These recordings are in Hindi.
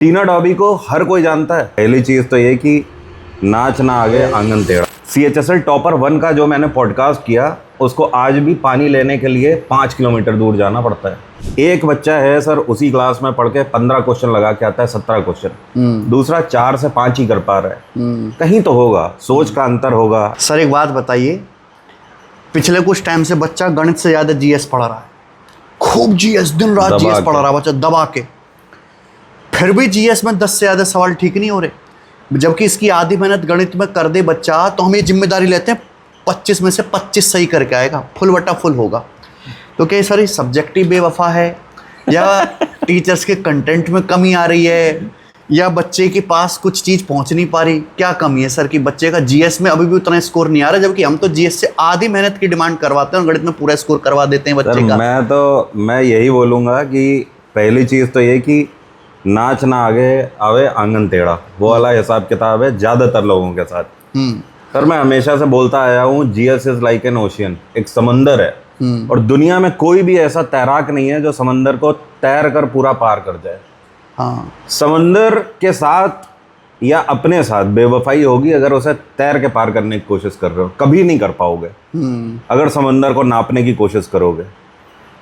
टीना डॉबी को हर कोई जानता है। पहली चीज तो ये कि नाच ना आगे आंगन टेढ़ा। CHSL टॉपर 1 का जो मैंने पॉडकास्ट किया, उसको आज भी पानी लेने के लिए 5 किलोमीटर दूर जाना पड़ता है। एक बच्चा है सर, उसी क्लास में पढ़ के 15 क्वेश्चन लगा के आता है, 17 क्वेश्चन। दूसरा 4 से 5 ही कर पा रहा है। कहीं तो होगा, सोच का अंतर होगा। सर एक बात बताइए, पिछले कुछ टाइम से बच्चा गणित से ज़्यादा GS पढ़ रहा है, खूब GS, दिन रात GS पढ़ रहा है बच्चा दबा के, फिर भी GS में 10 से ज़्यादा सवाल ठीक नहीं हो रहे। जबकि इसकी आधी मेहनत गणित में कर दे बच्चा, तो हम ये जिम्मेदारी लेते हैं 25 में से 25 सही करके आएगा, फुल बटा फुल होगा। तो क्या सर ये सब्जेक्ट ही बेवफा है, या टीचर्स के कंटेंट में कमी आ रही है, या बच्चे के पास कुछ चीज़ पहुंच नहीं पा रही? क्या कमी है सर कि बच्चे का GS में अभी भी उतना स्कोर नहीं आ रहा, जबकि हम तो GS से आधी मेहनत की डिमांड करवाते हैं और गणित में पूरा स्कोर करवा देते हैं बच्चे का। मैं यही बोलूँगा कि पहली चीज़ तो ये कि नाच ना आगे आवे आंगन टेढ़ा, वो वाला हिसाब किताब है ज़्यादातर लोगों के साथ। सर मैं हमेशा से बोलता आया हूँ, GS is like an ocean, एक समंदर है, और दुनिया में कोई भी ऐसा तैराक नहीं है जो समंदर को तैर कर पूरा पार कर जाए। हाँ, समंदर के साथ या अपने साथ बेवफाई होगी अगर उसे तैर के पार करने की कोशिश कर रहे हो, कभी नहीं कर पाओगे। अगर समंदर को नापने की कोशिश करोगे,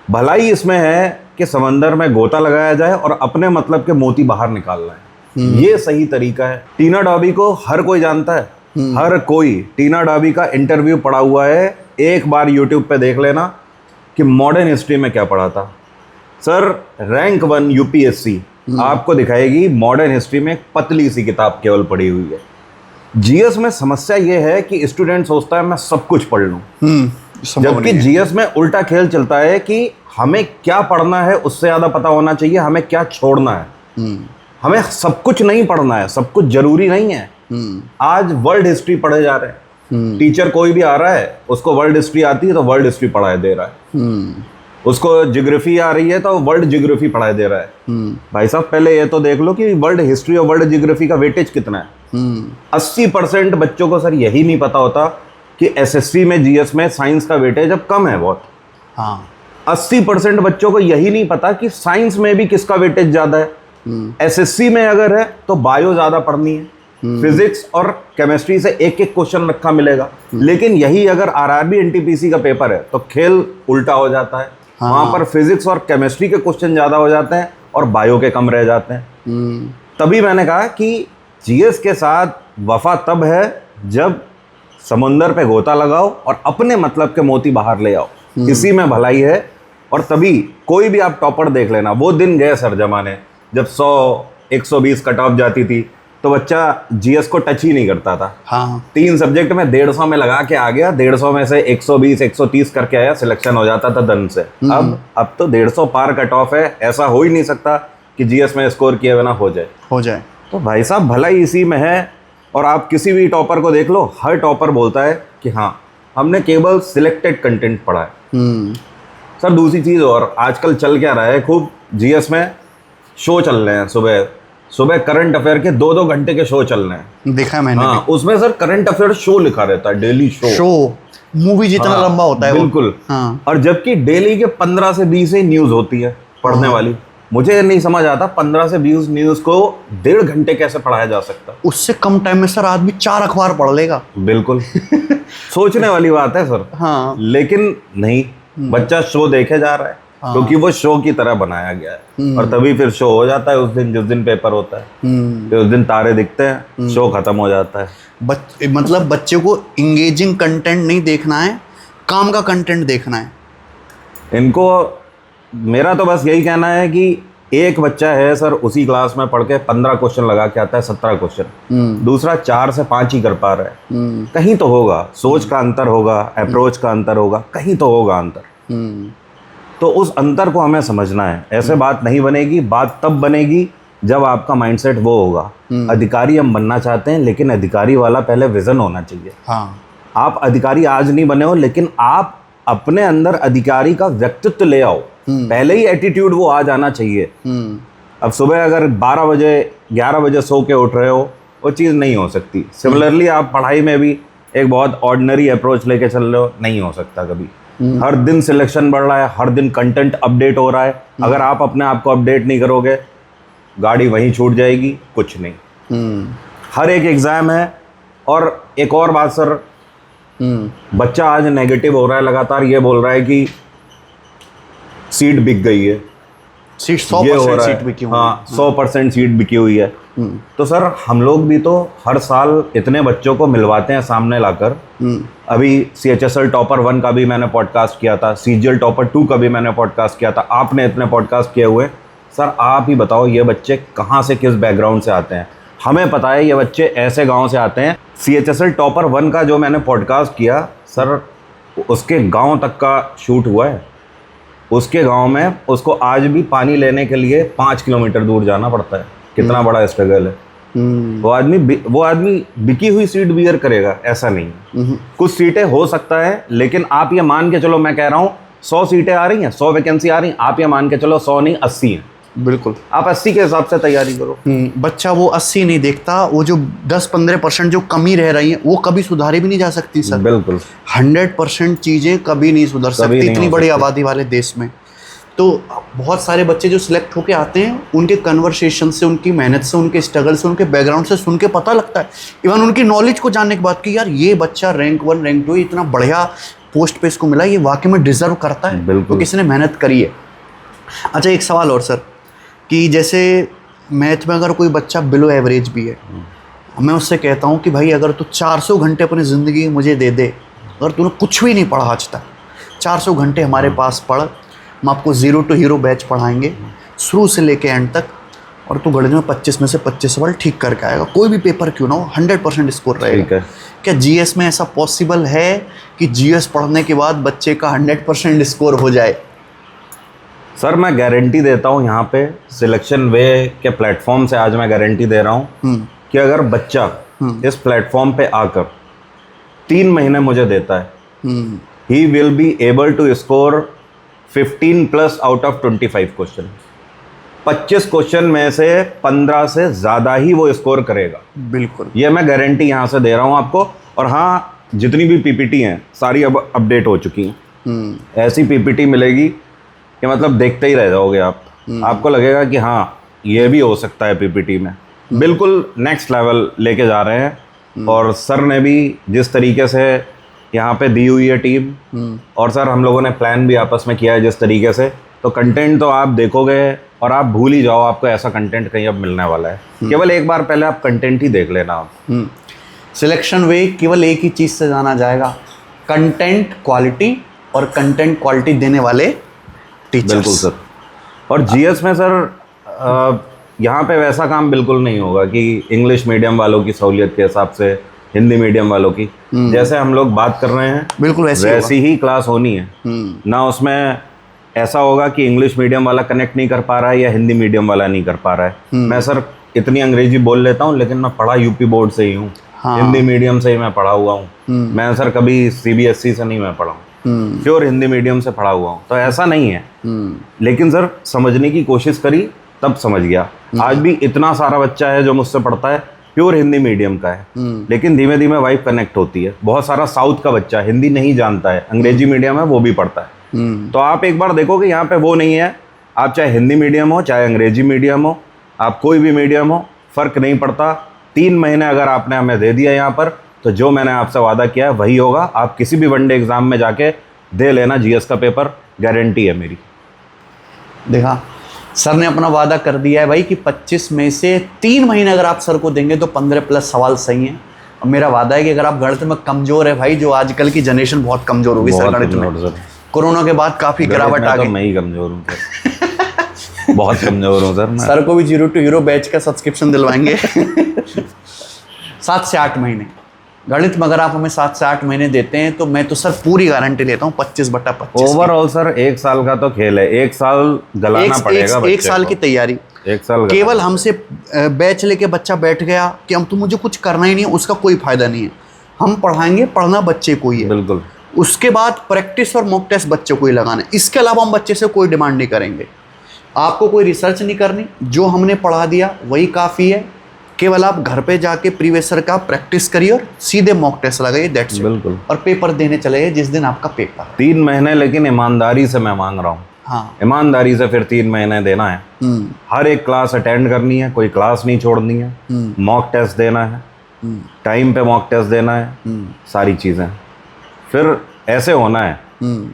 भलाई इसमें है कि समंदर में गोता लगाया जाए और अपने मतलब के मोती बाहर निकालना है। ये सही तरीका है। टीना डॉबी को हर कोई जानता है, हर कोई। टीना डॉबी का इंटरव्यू पड़ा हुआ है, एक बार यूट्यूब पे देख लेना कि मॉडर्न हिस्ट्री में क्या पढ़ा था। सर रैंक 1 UPSC आपको दिखाएगी मॉडर्न हिस्ट्री में एक पतली सी किताब केवल पड़ी हुई है। GS में समस्या ये है कि स्टूडेंट सोचता है मैं सब कुछ पढ़ लूँ, जबकि GS में उल्टा खेल चलता है कि हमें क्या पढ़ना है उससे ज़्यादा पता होना चाहिए हमें क्या छोड़ना है। हमें सब कुछ नहीं पढ़ना है, सब कुछ जरूरी नहीं है। आज वर्ल्ड हिस्ट्री पढ़े जा रहे हैं, टीचर कोई भी आ रहा है, उसको वर्ल्ड हिस्ट्री आती है तो वर्ल्ड हिस्ट्री पढ़ाई दे रहा है, उसको ज्योग्राफी आ रही है तो वर्ल्ड ज्योग्राफी पढ़ाई दे रहा है। भाई साहब पहले ये तो देख लो कि वर्ल्ड हिस्ट्री और वर्ल्ड ज्योग्राफी का वेटेज कितना है। 80% बच्चों को सर यही नहीं पता होता कि SSC में GS में साइंस का वेटेज अब कम है बहुत। हाँ, 80% बच्चों को यही नहीं पता कि साइंस में भी किसका वेटेज ज़्यादा है। SSC में अगर है तो बायो ज़्यादा पढ़नी है, फिजिक्स और केमिस्ट्री से एक एक क्वेश्चन रखा मिलेगा। लेकिन यही अगर RRB NTPC का पेपर है तो खेल उल्टा हो जाता है। हाँ। वहाँ पर फिजिक्स और केमिस्ट्री के क्वेश्चन ज़्यादा हो जाते हैं और बायो के कम रह जाते हैं। तभी मैंने कहा कि GS के साथ वफा तब है जब समुंदर पे गोता लगाओ और अपने मतलब के मोती बाहर ले आओ, इसी में भलाई है। और तभी कोई भी आप टॉपर देख लेना, वो दिन गए सर जमाने जब 100-120 कट ऑफ जाती थी तो बच्चा GS को टच ही नहीं करता था। हाँ, 3 सब्जेक्ट में 150 में लगा के आ गया, 150 में से 120-130 करके आया, सिलेक्शन हो जाता था दन से। अब तो 150 पार कट ऑफ है, ऐसा हो ही नहीं सकता कि GS में स्कोर किए बिना हो जाए। तो भाई साहब भलाई इसी में है। और आप किसी भी टॉपर को देख लो, हर टॉपर बोलता है कि हाँ हमने केवल सिलेक्टेड कंटेंट पढ़ा है। सर दूसरी चीज़, और आजकल चल क्या रहा है खूब, GS में शो चल रहे हैं, सुबह करंट अफेयर के 2-2 घंटे के शो चल रहे हैं। देखा है मैंने। हाँ, उसमें सर करंट अफेयर शो लिखा रहता है, डेली शो मूवी जितना लंबा होता है बिल्कुल। हाँ। और जबकि डेली के 15 से 20 ही न्यूज़ होती है पढ़ने वाली। मुझे नहीं समझ आता 15 से 20 न्यूज़ को 1.5 घंटे कैसे पढ़ाया जा सकता। उससे कम टाइम में सर आदमी 4 अखबार पढ़ लेगा। बिल्कुल सोचने वाली बात है सर। हाँ। लेकिन नहीं, बच्चा शो देखे जा रहा है। हाँ। क्योंकि वो शो की तरह बनाया गया है, और तभी फिर शो हो जाता है उस दिन जिस दिन पेपर होता है। फिर उस दिन तारे दिखते हैं, शो खत्म हो जाता है। मतलब बच्चे को इंगेजिंग कंटेंट नहीं देखना है, काम का कंटेंट देखना है इनको। मेरा तो बस यही कहना है कि एक बच्चा है सर, उसी क्लास में पढ़ के 15 क्वेश्चन लगा के आता है, 17 क्वेश्चन। दूसरा 4 से 5 ही कर पा रहा है। कहीं तो होगा, सोच का अंतर होगा, अप्रोच का अंतर होगा, कहीं तो होगा अंतर। तो उस अंतर को हमें समझना है। ऐसे बात नहीं बनेगी, बात तब बनेगी जब आपका माइंडसेट वो होगा। अधिकारी हम बनना चाहते हैं, लेकिन अधिकारी वाला पहले विजन होना चाहिए। हाँ। आप अधिकारी आज नहीं बने हो, लेकिन आप अपने अंदर अधिकारी का व्यक्तित्व ले आओ। पहले ही एटीट्यूड वो आ जाना चाहिए। अब सुबह अगर 12 बजे 11 बजे सो के उठ रहे हो, वो चीज़ नहीं हो सकती। सिमिलरली आप पढ़ाई में भी एक बहुत ऑर्डिनरी अप्रोच लेके चल रहे हो, नहीं हो सकता कभी। हर दिन सिलेक्शन बढ़ रहा है, हर दिन कंटेंट अपडेट हो रहा है। अगर आप अपने आप को अपडेट नहीं करोगे, गाड़ी वहीं छूट जाएगी, कुछ नहीं। हर एक एग्ज़ाम है। और एक और बात सर, बच्चा आज नेगेटिव हो रहा है, लगातार ये बोल रहा है कि सीट बिक गई है, सीट ये हो 100% रहा सीट है। बिकी हुई है। हाँ, 100% सीट बिकी हुई है। तो सर हम लोग भी तो हर साल इतने बच्चों को मिलवाते हैं सामने लाकर। अभी CHSL टॉपर 1 का भी मैंने पॉडकास्ट किया था, CGL टॉपर 2 का भी मैंने पॉडकास्ट किया था, आपने इतने पॉडकास्ट किए हुए। सर आप ही बताओ, ये बच्चे कहाँ से, किस बैकग्राउंड से आते हैं? हमें पता है ये बच्चे ऐसे गांव से आते हैं। CHSL टॉपर 1 का जो मैंने पॉडकास्ट किया सर, उसके गांव तक का शूट हुआ है। उसके गांव में उसको आज भी पानी लेने के लिए 5 किलोमीटर दूर जाना पड़ता है। कितना बड़ा स्ट्रगल है। वो आदमी बिकी हुई सीट बियर करेगा, ऐसा नहीं है। कुछ सीटें हो सकता है, लेकिन आप ये मान के चलो, मैं कह रहा हूँ 100 सीटें आ रही हैं, 100 वैकेंसी आ रही हैं, आप ये मान के चलो 100 नहीं 80 हैं। बिल्कुल, आप 80 के हिसाब से तैयारी करो। बच्चा वो 80 नहीं देखता, वो जो 10-15% जो कमी रह रही है वो कभी सुधारी भी नहीं जा सकती सर। बिल्कुल, 100% चीज़ें कभी नहीं सुधर सकती नहीं इतनी हो बड़ी सकती। आबादी वाले देश में। तो बहुत सारे बच्चे जो सिलेक्ट होके आते हैं, उनके कन्वर्सेशन से, उनकी मेहनत से, उनके स्ट्रगल से, उनके बैकग्राउंड से सुन के पता लगता है, इवन उनकी नॉलेज को जानने के बाद कि यार ये बच्चा रैंक 1 रैंक 2 इतना बढ़िया पोस्ट पे इसको मिला, ये वाकई में डिजर्व करता है, बिल्कुल। तो किसी ने मेहनत करी है। अच्छा, एक सवाल और सर, कि जैसे मैथ में अगर कोई बच्चा बिलो एवरेज भी है, मैं उससे कहता हूँ कि भाई अगर तू 400 घंटे अपनी ज़िंदगी मुझे दे दे, अगर तूने कुछ भी नहीं पढ़ा आज तक, 400 घंटे हमारे पास पढ़, हम आपको 0 to हीरो बैच पढ़ाएंगे शुरू से लेके एंड तक, और तू गणित में 25 में से 25 सवाल ठीक करके आएगा, कोई भी पेपर क्यों ना हो, 100% स्कोर ठीक रहेगा। है। क्या GS में ऐसा पॉसिबल है कि GS पढ़ने के बाद बच्चे का 100% स्कोर हो जाए? सर मैं गारंटी देता हूँ, यहाँ पे सिलेक्शन वे के प्लेटफॉर्म से आज मैं गारंटी दे रहा हूँ कि अगर बच्चा इस प्लेटफॉर्म पे आकर 3 महीने मुझे देता है, he will be able to score 15+ out of 25 question. 25 question में से 15 से ज़्यादा ही वो स्कोर करेगा। बिल्कुल, ये मैं गारंटी यहाँ से दे रहा हूँ आपको। और हाँ, जितनी भी PPT हैं सारी अब अपडेट हो चुकी हैं। ऐसी PPT मिलेगी कि मतलब देखते ही रह जाओगे आप। आपको लगेगा कि हाँ ये भी हो सकता है PPT में। बिल्कुल नेक्स्ट लेवल लेके जा रहे हैं। और सर ने भी जिस तरीके से यहाँ पे दी हुई है टीम, और सर हम लोगों ने प्लान भी आपस में किया है जिस तरीके से, तो कंटेंट तो आप देखोगे और आप भूल ही जाओ, आपको ऐसा कंटेंट कहीं अब मिलने वाला है। केवल एक बार पहले आप कंटेंट ही देख लेना। आप सिलेक्शन वे केवल एक ही चीज़ से जाना जाएगा, कंटेंट क्वालिटी, और कंटेंट क्वालिटी देने वाले टीचर्स। बिल्कुल सर। और GS में सर यहाँ पे वैसा काम बिल्कुल नहीं होगा कि इंग्लिश मीडियम वालों की सहूलियत के हिसाब से हिंदी मीडियम वालों की, जैसे हम लोग बात कर रहे हैं बिल्कुल वैसी ही क्लास होनी है ना। उसमें ऐसा होगा कि इंग्लिश मीडियम वाला कनेक्ट नहीं कर पा रहा है या हिंदी मीडियम वाला नहीं कर पा रहा है। मैं सर इतनी अंग्रेजी बोल लेता हूँ, लेकिन मैं पढ़ा यूपी बोर्ड से ही हूँ। हिंदी मीडियम से ही मैं पढ़ा हुआ हूँ। मैं सर कभी CBSE से नहीं मैं पढ़ा हूँ, प्योर हिंदी मीडियम से पढ़ा हुआ हूँ। तो ऐसा नहीं है, लेकिन सर समझने की कोशिश करी तब समझ गया। आज भी इतना सारा बच्चा है जो मुझसे पढ़ता है, प्योर हिंदी मीडियम का है, लेकिन धीमे धीमे वाइब कनेक्ट होती है। बहुत सारा साउथ का बच्चा हिंदी नहीं जानता है, अंग्रेजी मीडियम है, वो भी पढ़ता है। तो आप एक बार देखोगे यहाँ पे वो नहीं है। आप चाहे हिंदी मीडियम हो, चाहे अंग्रेजी मीडियम हो, आप कोई भी मीडियम हो, फ़र्क नहीं पड़ता। 3 महीने अगर आपने हमें दे दिया यहाँ पर, तो जो मैंने आपसे वादा किया है वही होगा। आप किसी भी वनडे एग्ज़ाम में जाके दे लेना GS का पेपर, गारंटी है मेरी। देखा, सर ने अपना वादा कर दिया है भाई कि 25 में से 3 महीने अगर आप सर को देंगे तो 15+ सवाल सही हैं। और मेरा वादा है कि अगर आप गणित में कमज़ोर है भाई, जो आजकल की जनरेशन बहुत कमज़ोर होगी सर गणित में, कोरोना के बाद काफ़ी गिरावट आ गई। मैं ही कमज़ोर हूँ सर, बहुत कमज़ोर हूँ सर मैं। सर को भी 0 to हीरो बैच का सब्सक्रिप्शन दिलवाएंगे। 7 से 8 महीने गणित में अगर आप हमें 7 से 8 महीने देते हैं, तो मैं तो सर पूरी गारंटी लेता हूँ 25/25। ओवरऑल सर 1 साल का तो खेल है, 1 साल गलाना पड़ेगा। 1 साल की तैयारी, 1 साल केवल हमसे बैच लेके बच्चा बैठ गया कि हम तो मुझे कुछ करना ही नहीं है, उसका कोई फायदा नहीं है। हम पढ़ाएंगे, पढ़ना बच्चे को ही है। बिल्कुल। उसके बाद प्रैक्टिस और मॉक टेस्ट बच्चे को ही लगाना है। इसके अलावा हम बच्चे से कोई डिमांड नहीं करेंगे। आपको कोई रिसर्च नहीं करनी, जो हमने पढ़ा दिया वही काफ़ी है। केवल आप घर पे जाके प्रीवियसर का प्रैक्टिस करिए और सीधे मॉक टेस्ट लगाइए, दैट्स इट। बिल्कुल। और पेपर देने चले जिस दिन आपका पेपर है। 3 महीने लेकिन ईमानदारी से मैं मांग रहा हूँ। हाँ। ईमानदारी से फिर 3 महीने देना है, हर एक क्लास अटेंड करनी है, कोई क्लास नहीं छोड़नी है, मॉक टेस्ट देना है, टाइम पे मॉक टेस्ट देना है, सारी चीज़ें फिर ऐसे होना है।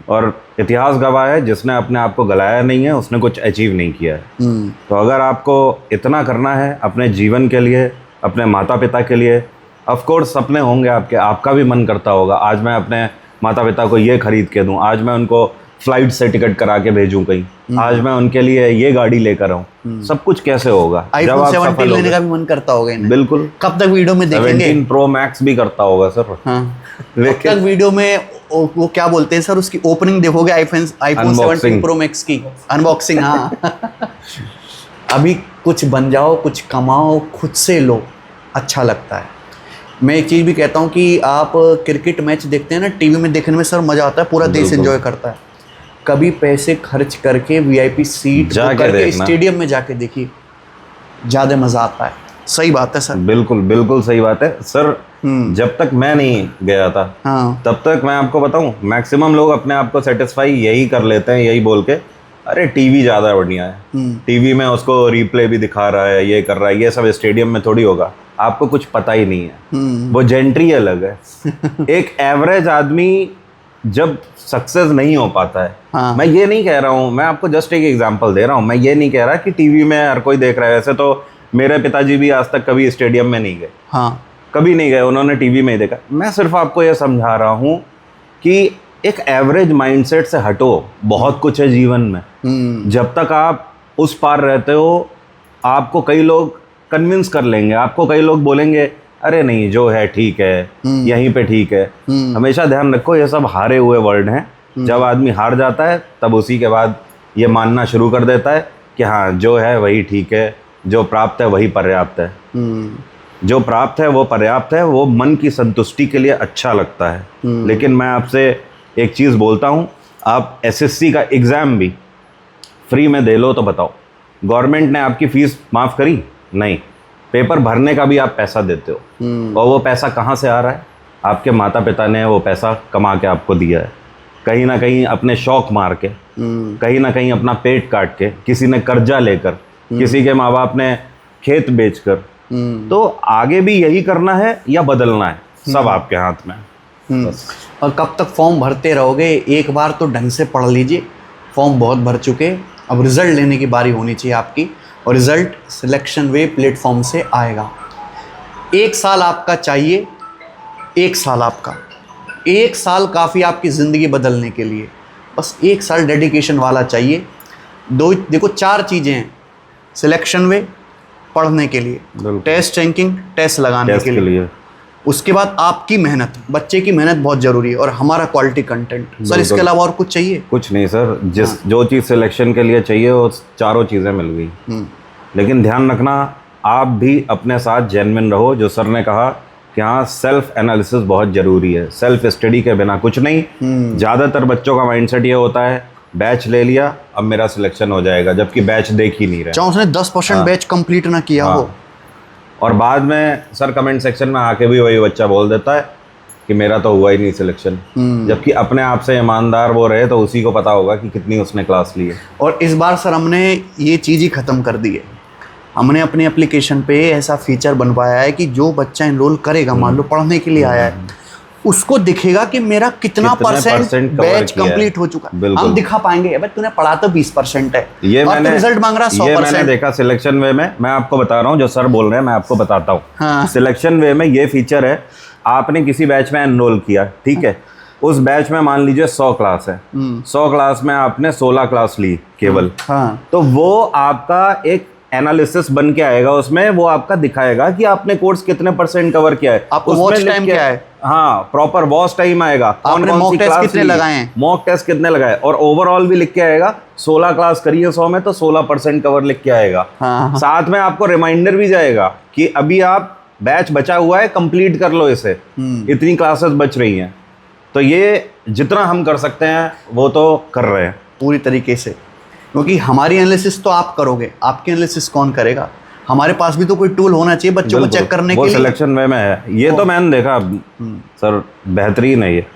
और इतिहास गवाह है, जिसने अपने आप को गलाया नहीं है उसने कुछ अचीव नहीं किया है। तो अगर आपको इतना करना है अपने जीवन के लिए, अपने माता पिता के लिए, ऑफ कोर्स सपने होंगे आपके, आपका भी मन करता होगा आज मैं अपने माता पिता को ये खरीद के दूं, आज मैं उनको फ्लाइट से टिकट करा के भेजूं कहीं, आज मैं उनके लिए ये गाड़ी लेकर आऊं। सब कुछ कैसे होगा? आईफोन 17 लेने का भी मन करता होगा इन्हें। बिल्कुल। कब तक वीडियो में देखेंगे? 17 प्रो मैक्स भी करता होगा सर। हाँ। कब तक वीडियो में वो क्या बोलते हैं सर, उसकी ओपनिंग देखोगे आईफोन 17 प्रो मैक्स की अनबॉक्सिंग। हाँ। अभी कुछ बन जाओ, कुछ कमाओ, खुद से लो, अच्छा लगता है। मैं एक चीज़ भी कहता हूँ कि आप क्रिकेट मैच देखते हैं ना टीवी में, देखने में सर मज़ा आता है, पूरा देश एंजॉय करता है। कभी पैसे खर्च करके वीआईपी सीट करके स्टेडियम में जाके देखिए, ज़्यादा मज़ा आता है। सही बात है सर। बिल्कुल बिल्कुल सही बात है सर। जब तक मैं नहीं गया था, हाँ, तब तक मैं आपको बताऊं, मैक्सिमम लोग अपने आप को सेटिस्फाई यही कर लेते हैं, यही बोल के अरे टीवी ज़्यादा बढ़िया है, टीवी में उसको रिप्ले भी दिखा रहा है, ये कर रहा है, ये सब स्टेडियम में थोड़ी होगा। आपको कुछ पता ही नहीं है, वो जेंट्री अलग है। एक एवरेज आदमी जब सक्सेस नहीं हो पाता है, हाँ। मैं ये नहीं कह रहा हूँ, मैं आपको जस्ट एक एग्जांपल दे रहा हूँ, मैं ये नहीं कह रहा कि टीवी में हर कोई देख रहा है। वैसे तो मेरे पिताजी भी आज तक कभी स्टेडियम में नहीं गए, हाँ, कभी नहीं गए, उन्होंने टीवी में ही देखा। मैं सिर्फ आपको ये समझा रहा हूँ कि एक एवरेज माइंडसेट से हटो, बहुत कुछ है जीवन में। जब तक आप उस पार रहते हो, आपको कई लोग कन्विंस कर लेंगे, आपको कई लोग बोलेंगे अरे नहीं जो है ठीक है, यहीं पे ठीक है। हमेशा ध्यान रखो, ये सब हारे हुए वर्ड हैं। जब आदमी हार जाता है तब उसी के बाद ये मानना शुरू कर देता है कि हाँ जो है वही ठीक है, जो प्राप्त है वही पर्याप्त है। जो प्राप्त है वो पर्याप्त है, वो मन की संतुष्टि के लिए अच्छा लगता है। लेकिन मैं आपसे एक चीज़ बोलता हूँ, आप एसएससी का एग्ज़ाम भी फ्री में दे लो तो बताओ, गवर्नमेंट ने आपकी फ़ीस माफ़ करी? नहीं। पेपर भरने का भी आप पैसा देते हो, और वो पैसा कहाँ से आ रहा है? आपके माता पिता ने वो पैसा कमा के आपको दिया है, कहीं ना कहीं अपने शौक मार के, कहीं ना कहीं अपना पेट काट के, किसी ने कर्जा लेकर, किसी के माँ बाप ने खेत बेचकर। तो आगे भी यही करना है या बदलना है, सब आपके हाथ में है। और कब तक फॉर्म भरते रहोगे? एक बार तो ढंग से पढ़ लीजिए, फॉर्म बहुत भर चुके, अब रिज़ल्ट लेने की बारी होनी चाहिए आपकी, और रिज़ल्ट सिलेक्शन वे प्लेटफॉर्म से आएगा। 1 साल आपका चाहिए, 1 साल आपका, 1 साल काफ़ी आपकी ज़िंदगी बदलने के लिए, बस 1 साल डेडिकेशन वाला चाहिए। देखो 4 चीज़ें हैं सिलेक्शन वे पढ़ने के लिए, टेस्ट रैंकिंग, टेस्ट लगाने के लिए, उसके बाद आपकी मेहनत, बच्चे की मेहनत बहुत ज़रूरी है, और हमारा क्वालिटी कंटेंट। सर इसके अलावा और कुछ चाहिए? कुछ नहीं सर, जो चीज़ सिलेक्शन के लिए चाहिए वो चारों चीज़ें मिल गई। लेकिन ध्यान रखना, आप भी अपने साथ जेन्युइन रहो। जो सर ने कहा कि हाँ सेल्फ एनालिसिस बहुत ज़रूरी है, सेल्फ स्टडी के बिना कुछ नहीं। ज़्यादातर बच्चों का माइंडसेट ये होता है बैच ले लिया अब मेरा सिलेक्शन हो जाएगा, जबकि बैच देख ही नहीं रहे, चाहे उसने 10% बैच कंप्लीट ना किया हो। और बाद में सर कमेंट सेक्शन में आके भी वही बच्चा बोल देता है कि मेरा तो हुआ ही नहीं सिलेक्शन, जबकि अपने आप से ईमानदार वो रहे तो उसी को पता होगा कि कितनी उसने क्लास ली है। और इस बार सर हमने ये चीज़ ही ख़त्म कर दी है, हमने अपनी एप्लीकेशन पे ऐसा फीचर बनवाया है कि जो बच्चा इनरोल करेगा, मान लो पढ़ने के लिए आया है, उसको दिखेगा कि मेरा कितना परसेंट बैच कंप्लीट हो चुका है। हम दिखा पाएंगे, अबे तूने पढ़ा तो 20% है, ये और रिजल्ट मांग रहा 100%। ये मैंने देखा सिलेक्शन वे में। मैं आपको बता रहा हूँ, जो सर बोल रहे हैं मैं आपको बताता हूँ। हाँ। सिलेक्शन वे में ये फीचर है, आपने किसी बैच में एनरोल किया, ठीक है, उस बैच में मान लीजिए 100 क्लास है, 100 क्लास में आपने 16 क्लास ली केवल, हाँ। तो वो आपका एक एनालिसिस बन के आएगा, उसमें वो आपका दिखाएगा कि आपने कोर्स कितने % कवर किया है, आपको वॉच टाइम क्या है, हाँ प्रॉपर वॉच टाइम आएगा, आपने मॉक टेस्ट कितने लगाए हैं, मॉक टेस्ट कितने लगाए, और ओवरऑल भी लिख के आएगा। 16 क्लास करिए 100 में तो 16% कवर लिख के आएगा। हाँ। साथ में आपको रिमाइंडर भी जाएगा कि अभी आप बैच बचा हुआ है, कंप्लीट कर लो इसे, इतनी क्लासेस बच रही हैं। तो ये जितना हम कर सकते हैं वो तो कर रहे हैं पूरी तरीके से, क्योंकि हमारी एनालिसिस तो आप करोगे, आपकी एनालिसिस कौन करेगा? हमारे पास भी तो कोई टूल होना चाहिए बच्चों को चेक करने के लिए। वो सिलेक्शन वे में है, ये तो मैंने देखा सर, बेहतरीन है ये।